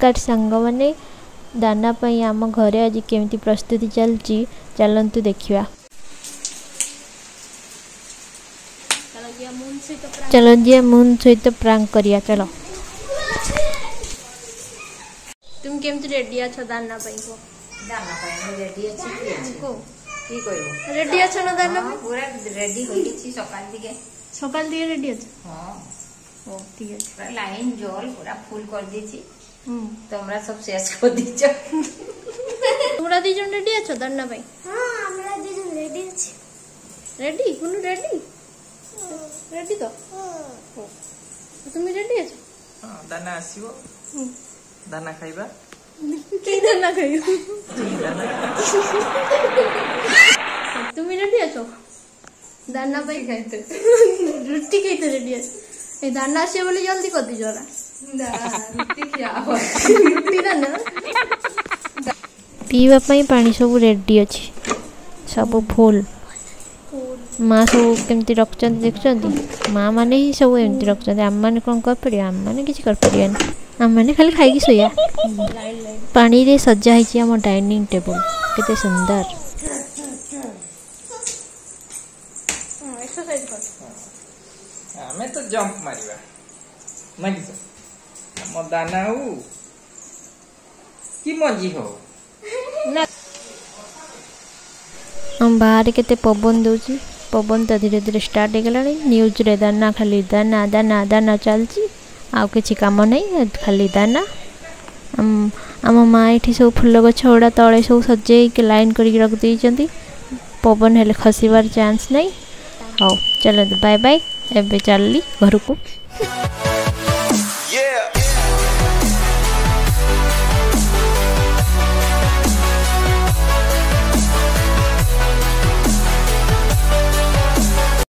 नमस्कार सांग मैंने दाना पई आम घरे आज केमती प्रस्तुति चलती चलतु देखा। चलो जी मून सहित प्रांक करिया चलो। तुम केमती रेडी अच्छो दाना पई को? दाना पाए रेडी अछि को की कहबो रेडी अच्छो ना दाना पई? पूरा रेडी होई छी सकाल दिए रेडी अच्छो। हां ओ ठीक है पूरा लाइन जल पूरा फुल कर दी छी। तोमरा सब शेष कर दी छ। तुमरा दी जन रेडी अच्छो दाना पई? हां हमरा दी जन रेडी अछि। रेडी कुनु रेडी रेडी तो हो तुम रेडी अच्छो? हां दाना आसीबो दाना खाइबा की दाना खाइयो तुम रेडी अच्छो? दाना पई खाइते रोटी खाइते रेडी अच्छो ए दाना आसे बोले जल्दी कर दी जरा रुटी खियाओ रुटी दाना पीवा पई पानी सब रेडी अछि सब फुल माँ सब केमती रखचंती देखचंती माँ माने ही सब एमती रखचंती आम माने कोन कर पड़िया आम माने किछि कर पड़िया आम माने खाली खाई सोया पानी रे सजा है आम डाइनिंग टेबल केते सुंदर एक्सरसाइज कर हमें तो जंप मारिबा मारि छ हम दाना हो कि मजी हो ना हम बाहर केते पवन दउची पवन तो धीरे धीरे स्टार्ट हो गलानी न्यूज रे दाना खाली दाना दाना दाना चलची आ किछि काम नहीं खाली दाना आम माँ ये सब फुल गछ गुड़ा तले सब सजे लाइन कर रख देइचंती पवन हेले खसिबार चांस नहीं। हाँ चलो बाय बाय एबे चलली घर को।